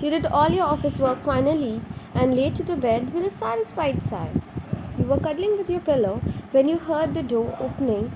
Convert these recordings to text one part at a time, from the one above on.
You did all your office work finally and laid to the bed with a satisfied sigh. You were cuddling with your pillow when you heard the door opening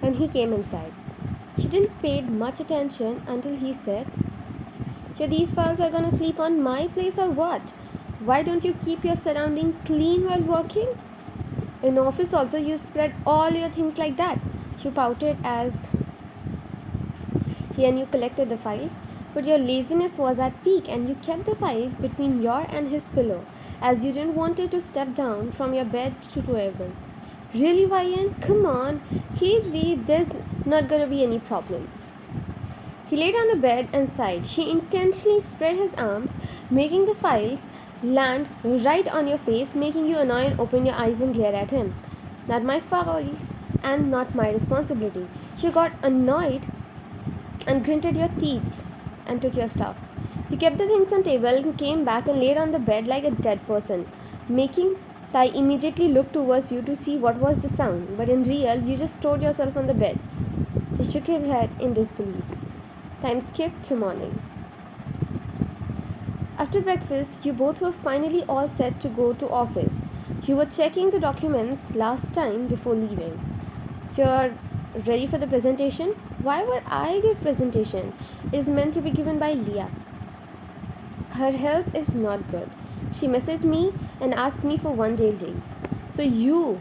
and he came inside. She didn't pay much attention until he said, "So these files are gonna sleep on my place or what? Why don't you keep your surrounding clean while working? In office also you spread all your things like that." She pouted as he and you collected the files, but your laziness was at peak and you kept the files between your and his pillow as you didn't want it to step down from your bed to table. "Really, Ryan? Come on, sleep. There's not gonna be any problem." He lay on the bed and sighed. He intentionally spread his arms, making the files land right on your face, making you annoy and open your eyes and glare at him. "Not my files and not my responsibility." You got annoyed and gritted your teeth and took your stuff. You kept the things on table and came back and laid on the bed like a dead person, making Tai immediately look towards you to see what was the sound, but in real, you just stored yourself on the bed. He shook his head in disbelief. Time skipped to morning. After breakfast, you both were finally all set to go to office. You were checking the documents last time before leaving. "So you're ready for the presentation?" "Why would I give presentation? It is meant to be given by Leah. Her health is not good. She messaged me and asked me for 1 day leave. So you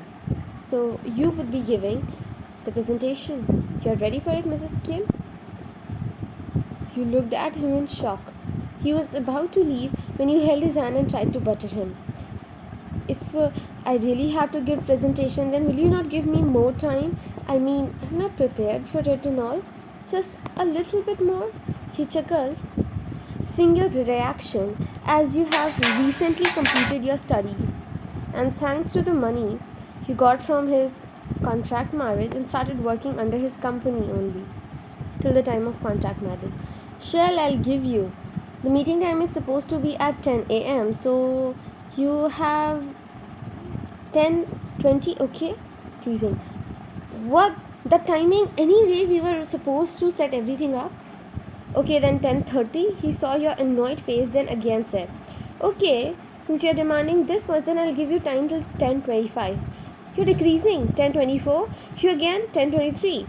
would be giving the presentation. You're ready for it, Mrs. Kim?" You looked at him in shock. He was about to leave when you held his hand and tried to butter him. "If I really have to give presentation, then will you not give me more time? I mean, I'm not prepared for it and all. Just a little bit more." He chuckled, seeing your reaction as you have recently completed your studies. And thanks to the money you got from his contract marriage and started working under his company only till the time of contract marriage. "Shall I'll give you. The meeting time is supposed to be at 10 a.m. So you have 10:20, okay?" Teasing. "What? The timing? Anyway, we were supposed to set everything up." "Okay, then 10:30. He saw your annoyed face, then again said, "Okay, since you're demanding this much, then I'll give you time till 10:25. You're decreasing. 10:24. You again. 10:23.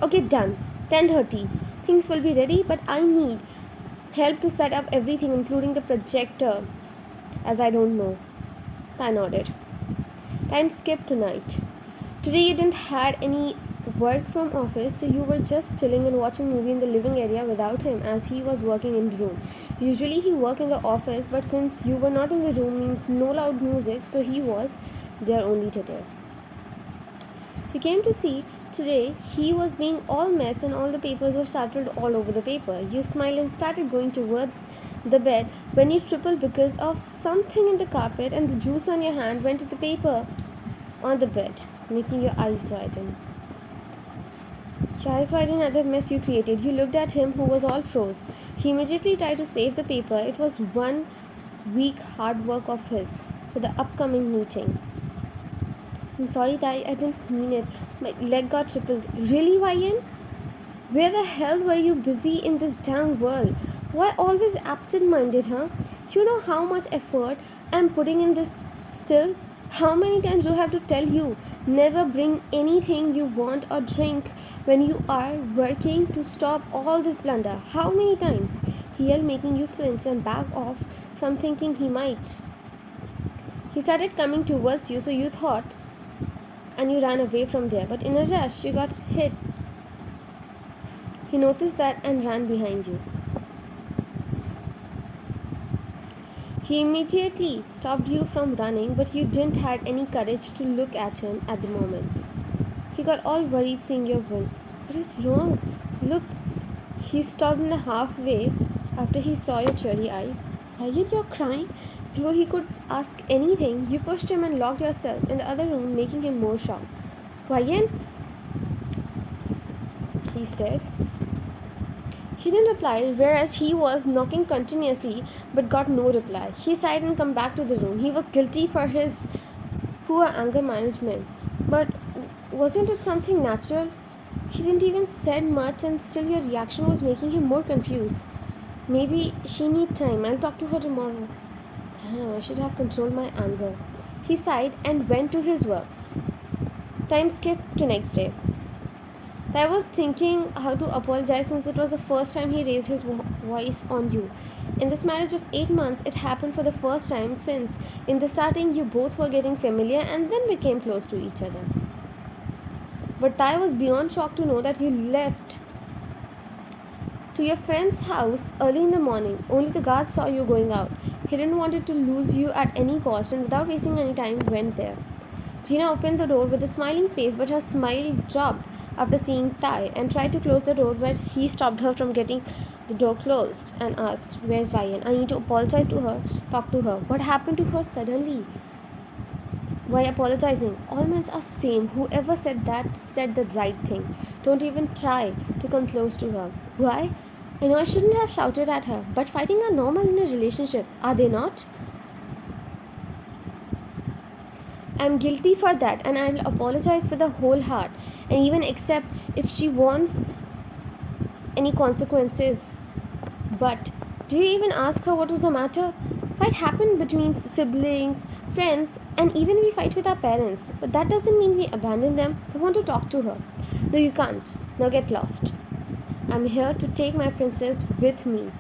"Okay, done. 10:30. Things will be ready, but I need help to set up everything, including the projector, as I don't know." I nodded. Time skipped to night. Today you didn't had any work from office, so you were just chilling and watching movie in the living area without him as he was working in the room. Usually he worked in the office, but since you were not in the room means no loud music, so he was there only today. You came to see today he was being all mess and all the papers were startled all over the paper. You smiled and started going towards the bed when you tripled because of something in the carpet and the juice on your hand went to the paper on the bed, making your eyes widen. Your eyes widen at the mess you created. You looked at him who was all froze. He immediately tried to save the paper. It was 1 week hard work of his for the upcoming meeting. "I'm sorry, Ty, I didn't mean it. My leg got tripled." "Really, Ryan? Where the hell were you busy in this damn world? Why always absent-minded, huh? You know how much effort I'm putting in this still? How many times do I have to tell you never bring anything you want or drink when you are working to stop all this blunder? How many times?" He yelled, making you flinch and back off from thinking he might. He started coming towards you, so you thought, and you ran away from there. But in a rush, you got hit. He noticed that and ran behind you. He immediately stopped you from running, but you didn't have any courage to look at him at the moment. He got all worried seeing your wound. "What is wrong? Look." He stopped in halfway after he saw your cheery eyes. "Ryan, you're crying?" Before he could ask anything, you pushed him and locked yourself in the other room, making him more shocked. "Ryan," he said. She didn't reply, whereas he was knocking continuously but got no reply. He sighed and came back to the room. He was guilty for his poor anger management. But wasn't it something natural? He didn't even said much and still your reaction was making him more confused. Maybe she needs time. I'll talk to her tomorrow. Damn, I should have controlled my anger. He sighed and went to his work. Time skipped to next day. I was thinking how to apologize since it was the first time he raised his voice on you. In this marriage of 8 months, it happened for the first time since in the starting you both were getting familiar and then became close to each other. But I was beyond shocked to know that you left to your friend's house early in the morning. Only the guard saw you going out. He didn't want to lose you at any cost and without wasting any time went there. Gina opened the door with a smiling face, but her smile dropped after seeing Thai and tried to close the door, but he stopped her from getting the door closed and asked, "Where's Vian? I need to apologize to her, talk to her. What happened to her suddenly? Why apologizing? All men are same. Whoever said that said the right thing. Don't even try to come close to her. Why? I know I shouldn't have shouted at her, but fighting are normal in a relationship, are they not? I'm guilty for that and I'll apologize with a whole heart and even accept if she wants any consequences. But do you even ask her what was the matter? Fight happened between siblings, friends, and even we fight with our parents. But that doesn't mean we abandon them. I want to talk to her. No, you can't. Now get lost. I'm here to take my princess with me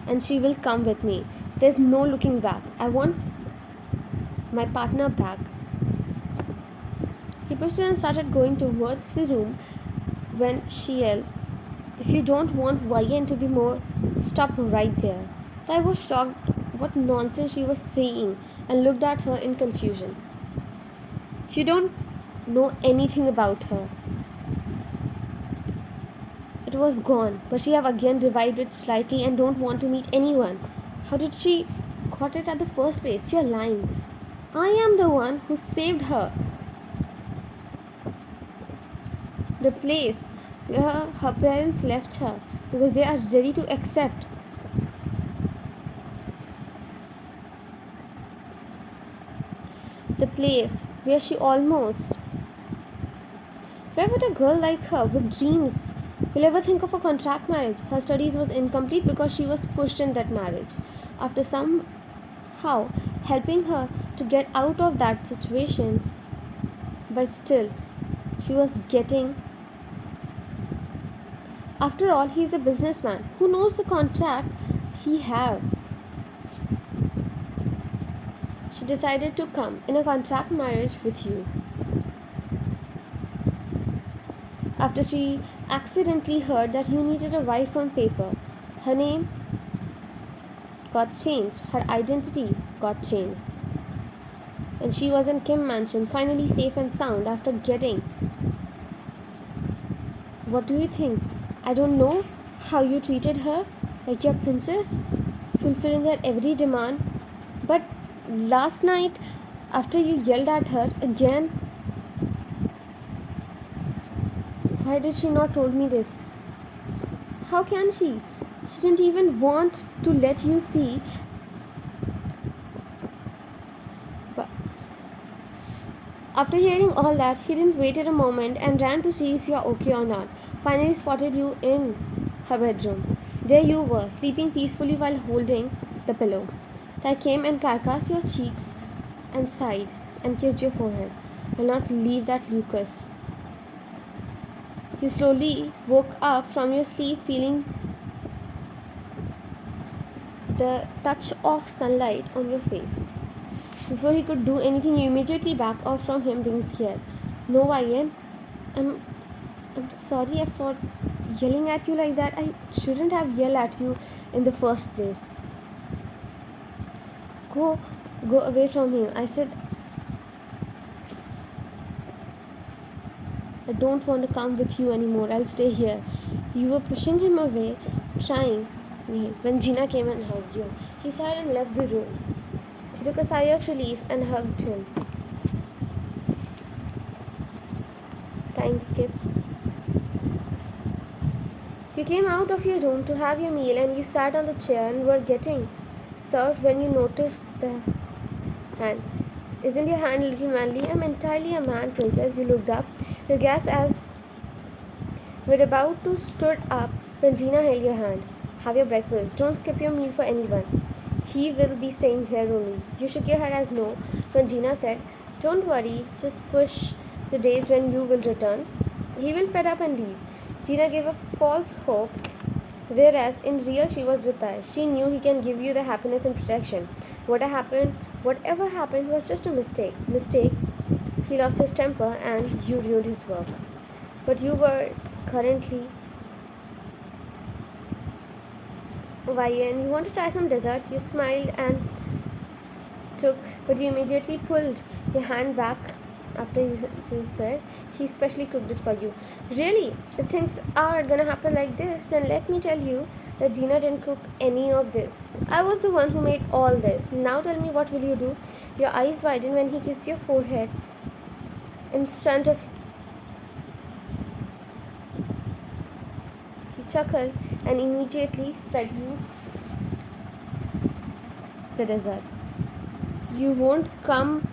and she will come with me. There's no looking back. I want my partner back. He pushed her and started going towards the room when she yelled, "If you don't want YN to be more, stop right there." I was shocked what nonsense she was saying and looked at her in confusion. You don't know anything about her. It was gone, but she have again revived it slightly and don't want to meet anyone. How did she got it at the first place? You're lying. I am the one who saved her. The place where her parents left her because they are ready to accept. The place where she almost. Where would a girl like her with dreams will ever think of a contract marriage? Her studies was incomplete because she was pushed in that marriage. After somehow helping her to get out of that situation, but still she was getting. After all, he is a businessman. Who knows the contract he have? She decided to come in a contract marriage with you. After she accidentally heard that you needed a wife on paper, her name got changed, her identity got changed. And she was in Kim Mansion, finally safe and sound after getting. What do you think? I don't know how you treated her like your princess, fulfilling her every demand. But last night, after you yelled at her again, why did she not told me this? How can she? She didn't even want to let you see. After hearing all that, he didn't wait a moment and ran to see if you are okay or not. Finally spotted you in her bedroom. There you were, sleeping peacefully while holding the pillow. I came and caressed your cheeks and sighed and kissed your forehead. I'll not leave that Lucas. You slowly woke up from your sleep feeling the touch of sunlight on your face. Before he could do anything, you immediately backed off from him, being scared. No, Ian, I'm sorry for yelling at you like that. I shouldn't have yelled at you in the first place. Go away from him. I said, I don't want to come with you anymore. I'll stay here. You were pushing him away, trying when Gina came and hugged you. He sighed and left the room. He took a sigh of relief and hugged him. Time skip. You came out of your room to have your meal and you sat on the chair and were getting served when you noticed the hand. Isn't your hand a little manly? I'm entirely a man, princess. You looked up. You gasped as were about to stood up when Gina held your hand. Have your breakfast. Don't skip your meal for anyone. He will be staying here only. You shook your head as no when Gina said, don't worry, just push the days when you will return. He will fed up and leave. Gina gave a false hope, whereas in real she was with us. She knew he can give you the happiness and protection. Whatever happened was just a mistake. He lost his temper and you ruined his work. But you were currently Ryan, you want to try some dessert? You smiled and took, but you immediately pulled your hand back after you said he specially cooked it for you. Really? If things are gonna happen like this, then let me tell you that Gina didn't cook any of this. I was the one who made all this. Now tell me, what will you do? Your eyes widen when he kissed your forehead in front of. He chuckled and immediately fed you the dessert. You won't come.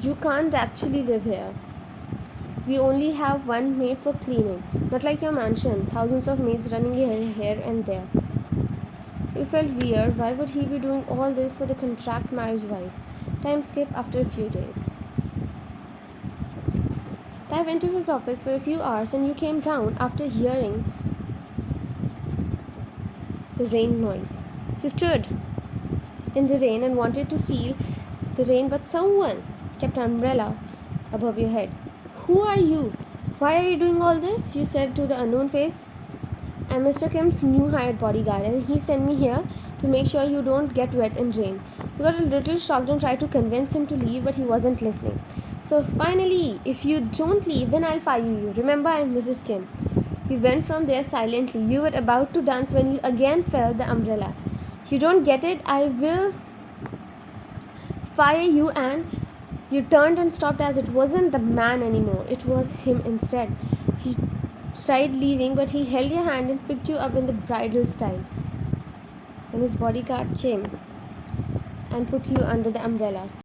You can't actually live here. We only have one maid for cleaning, not like your mansion, thousands of maids running here and there. You felt weird. Why would he be doing all this for the contract marriage wife? Time skip after a few days. I went to his office for a few hours and you came down after hearing the rain noise. You stood in the rain and wanted to feel the rain, but someone kept an umbrella above your head. Who are you? Why are you doing all this? You said to the unknown face. I'm Mr. Kim's new hired bodyguard and he sent me here to make sure you don't get wet in rain. You got a little shocked and tried to convince him to leave, but he wasn't listening. So finally, if you don't leave, then I'll fire you. Remember, I'm Mrs. Kim. You went from there silently. You were about to dance when you again felt the umbrella. You don't get it? I will fire you. And you turned and stopped as it wasn't the man anymore. It was him instead. He tried leaving, but he held your hand and picked you up in the bridal style. When his bodyguard came and put you under the umbrella.